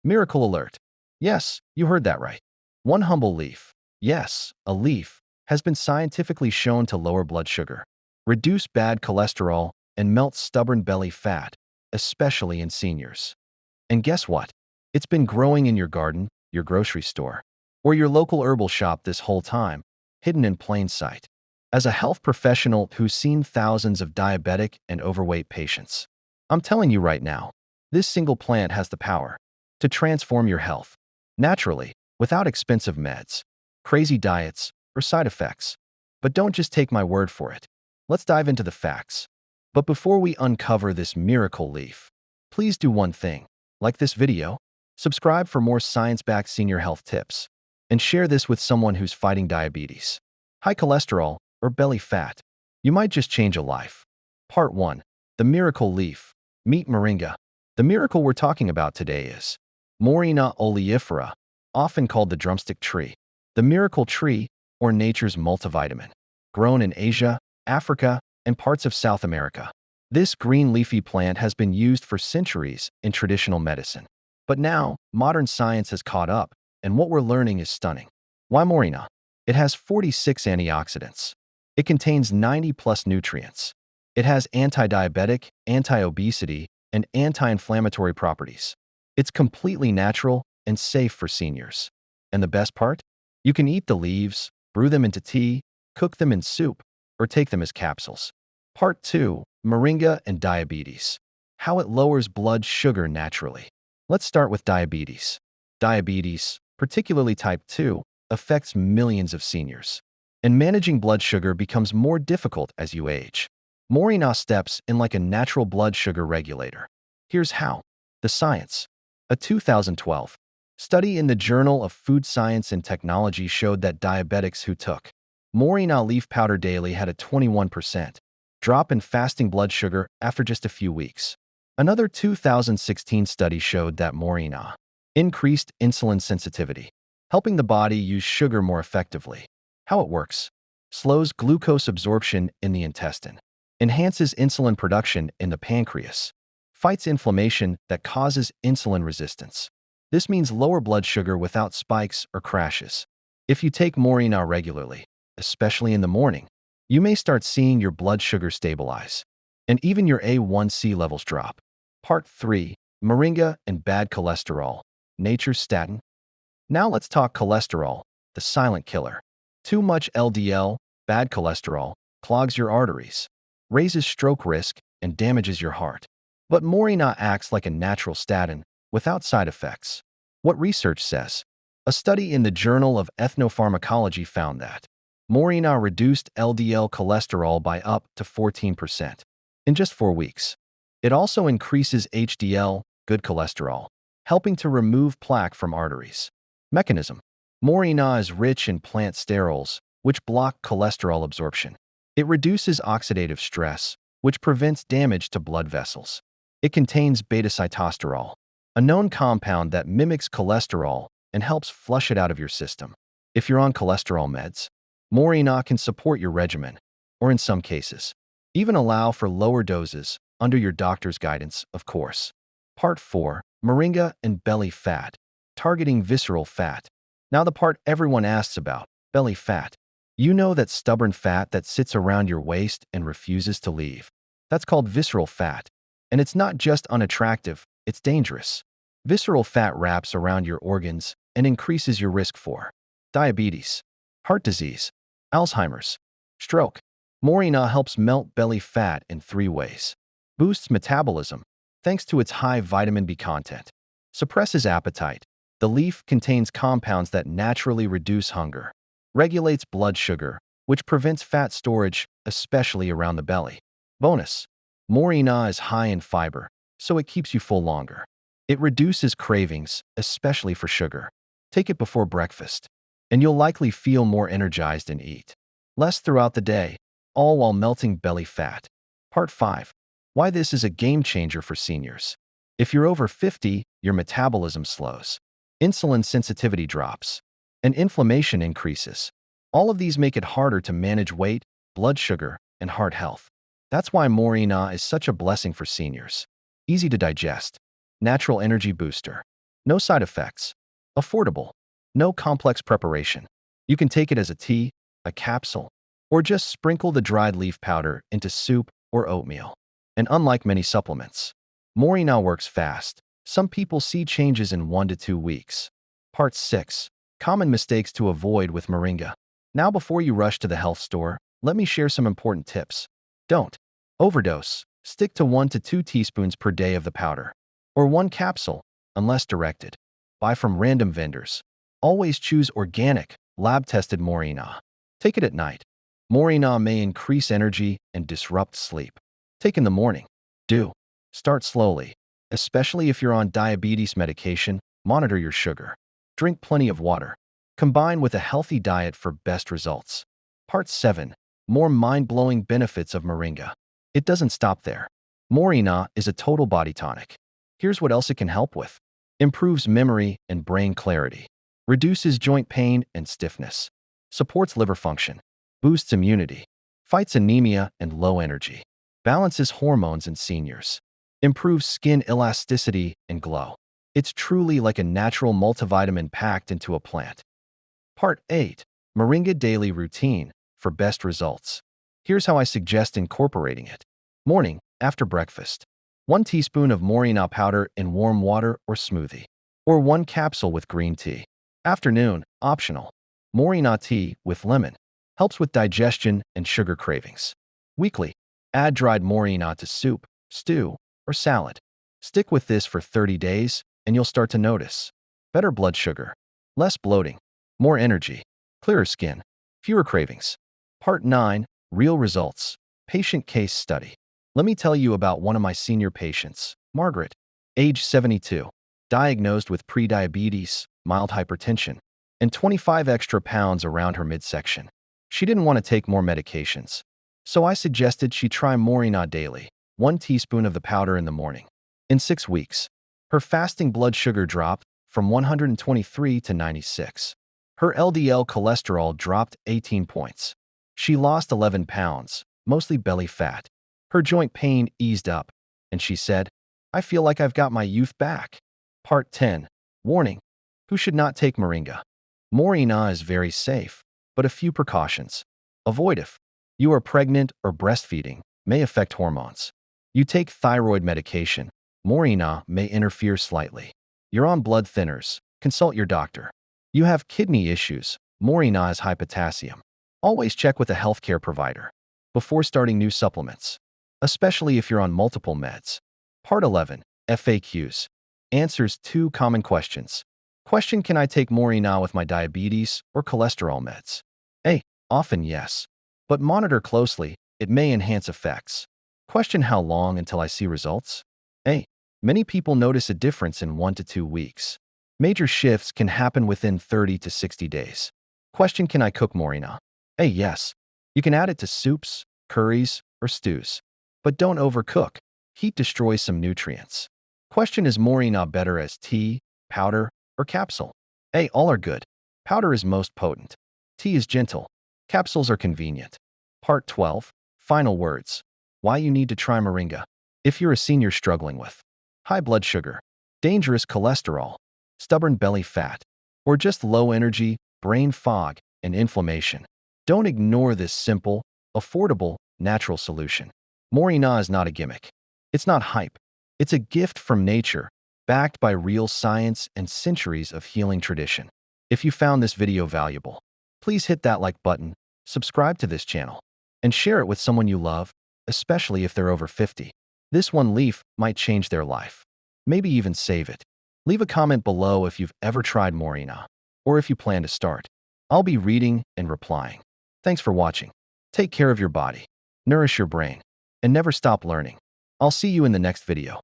Miracle alert. Yes, you heard that right. One humble leaf, yes, a leaf, has been scientifically shown to lower blood sugar, reduce bad cholesterol, and melt stubborn belly fat, especially in seniors. And guess what? It's been growing in your garden, your grocery store, or your local herbal shop this whole time, hidden in plain sight. As a health professional who's seen thousands of diabetic and overweight patients, I'm telling you right now, this single plant has the power to transform your health naturally, without expensive meds, crazy diets, or side effects. But don't just take my word for it. Let's dive into the facts. But before we uncover this miracle leaf, please do one thing. Like this video, subscribe for more science-backed senior health tips, and share this with someone who's fighting diabetes, high cholesterol, or belly fat. You might just change a life. Part 1. The miracle leaf. Meet moringa. The miracle we're talking about today is Moringa oleifera, often called the drumstick tree, the miracle tree, or nature's multivitamin, grown in Asia, Africa, and parts of South America. This green leafy plant has been used for centuries in traditional medicine. But now, modern science has caught up, and what we're learning is stunning. Why moringa? It has 46 antioxidants. It contains 90+ nutrients. It has anti-diabetic, anti-obesity, and anti-inflammatory properties. It's completely natural and safe for seniors. And the best part? You can eat the leaves, brew them into tea, cook them in soup, or take them as capsules. Part 2. Moringa and diabetes. How it lowers blood sugar naturally. Let's start with diabetes. Diabetes, particularly type 2, affects millions of seniors. And managing blood sugar becomes more difficult as you age. Moringa steps in like a natural blood sugar regulator. Here's how. The science. A 2012 study in the Journal of Food Science and Technology showed that diabetics who took moringa leaf powder daily had a 21% drop in fasting blood sugar after just a few weeks. Another 2016 study showed that moringa increased insulin sensitivity, helping the body use sugar more effectively. How it works: slows glucose absorption in the intestine, enhances insulin production in the pancreas, fights inflammation that causes insulin resistance. This means lower blood sugar without spikes or crashes. If you take moringa regularly, especially in the morning, you may start seeing your blood sugar stabilize, and even your A1C levels drop. Part 3. Moringa and bad cholesterol. Nature's statin. Now let's talk cholesterol, the silent killer. Too much LDL, bad cholesterol, clogs your arteries, raises stroke risk, and damages your heart. But moringa acts like a natural statin, without side effects. What research says? A study in the Journal of Ethnopharmacology found that moringa reduced LDL cholesterol by up to 14% in just 4 weeks. It also increases HDL, good cholesterol, helping to remove plaque from arteries. Mechanism. Moringa is rich in plant sterols, which block cholesterol absorption. It reduces oxidative stress, which prevents damage to blood vessels. It contains beta-sitosterol, a known compound that mimics cholesterol and helps flush it out of your system. If you're on cholesterol meds, moringa can support your regimen, or in some cases, even allow for lower doses under your doctor's guidance, of course. Part 4. Moringa and belly fat. Targeting visceral fat. Now the part everyone asks about, belly fat. You know that stubborn fat that sits around your waist and refuses to leave. That's called visceral fat. And it's not just unattractive, it's dangerous. Visceral fat wraps around your organs and increases your risk for diabetes, heart disease, Alzheimer's, stroke. Moringa helps melt belly fat in 3 ways. Boosts metabolism, thanks to its high vitamin B content. Suppresses appetite. The leaf contains compounds that naturally reduce hunger. Regulates blood sugar, which prevents fat storage, especially around the belly. Bonus. Moringa is high in fiber, so it keeps you full longer. It reduces cravings, especially for sugar. Take it before breakfast, and you'll likely feel more energized and eat less throughout the day, all while melting belly fat. Part 5. Why this is a game changer for seniors. If you're over 50, your metabolism slows. Insulin sensitivity drops, and inflammation increases. All of these make it harder to manage weight, blood sugar, and heart health. That's why moringa is such a blessing for seniors. Easy to digest. Natural energy booster. No side effects. Affordable. No complex preparation. You can take it as a tea, a capsule, or just sprinkle the dried leaf powder into soup or oatmeal. And unlike many supplements, Moringa works fast. Some people see changes in 1 to 2 weeks. Part 6. Common mistakes to avoid with Moringa. Now before you rush to the health store, let me share some important tips. Don't overdose. Stick to 1 to 2 teaspoons per day of the powder, or 1 capsule, unless directed. Buy from random vendors. Always choose organic, lab-tested Moringa. Take it at night. Moringa may increase energy and disrupt sleep. Take in the morning. Do. Start slowly. Especially if you're on diabetes medication, monitor your sugar. Drink plenty of water. Combine with a healthy diet for best results. Part 7. More mind-blowing benefits of Moringa. It doesn't stop there. Moringa is a total body tonic. Here's what else it can help with. Improves memory and brain clarity. Reduces joint pain and stiffness. Supports liver function. Boosts immunity. Fights anemia and low energy. Balances hormones in seniors. Improves skin elasticity and glow. It's truly like a natural multivitamin packed into a plant. Part 8. Moringa Daily Routine for best results. Here's how I suggest incorporating it. Morning, after breakfast. 1 teaspoon of Moringa powder in warm water or smoothie. Or 1 capsule with green tea. Afternoon, optional. Moringa tea with lemon. Helps with digestion and sugar cravings. Weekly. Add dried Moringa to soup, stew, or salad. Stick with this for 30 days, and you'll start to notice better blood sugar, less bloating, more energy, clearer skin, fewer cravings. Part 9. Real results. Patient case study. Let me tell you about one of my senior patients, Margaret, age 72, diagnosed with prediabetes, mild hypertension, and 25 extra pounds around her midsection. She didn't want to take more medications, so I suggested she try Moringa daily, 1 teaspoon of the powder in the morning. In 6 weeks, her fasting blood sugar dropped from 123 to 96. Her LDL cholesterol dropped 18 points. She lost 11 pounds, mostly belly fat. Her joint pain eased up, and she said, "I feel like I've got my youth back." Part 10. Warning. Who should not take Moringa? Moringa is very safe, but a few precautions. Avoid if you are pregnant or breastfeeding, may affect hormones. You take thyroid medication, Moringa may interfere slightly. You're on blood thinners, consult your doctor. You have kidney issues, Moringa is high potassium. Always check with a healthcare provider before starting new supplements, especially if you're on multiple meds. Part 11. FAQs. Answers 2 common questions. Question: can I take Moringa with my diabetes or cholesterol meds? A. Often yes, but monitor closely, it may enhance effects. Question: how long until I see results? A. Many people notice a difference in 1 to 2 weeks. Major shifts can happen within 30 to 60 days. Question: can I cook Moringa? A. Yes. You can add it to soups, curries, or stews. But don't overcook. Heat destroys some nutrients. Question: is Moringa better as tea, powder, or capsule? A. All are good. Powder is most potent. Tea is gentle. Capsules are convenient. Part 12. Final words. Why you need to try Moringa. If you're a senior struggling with high blood sugar, dangerous cholesterol, stubborn belly fat, or just low energy, brain fog, and inflammation, don't ignore this simple, affordable, natural solution. Moringa is not a gimmick. It's not hype. It's a gift from nature, backed by real science and centuries of healing tradition. If you found this video valuable, please hit that like button, subscribe to this channel, and share it with someone you love, especially if they're over 50. This one leaf might change their life, maybe even save it. Leave a comment below if you've ever tried Moringa, or if you plan to start. I'll be reading and replying. Thanks for watching. Take care of your body, nourish your brain, and never stop learning. I'll see you in the next video.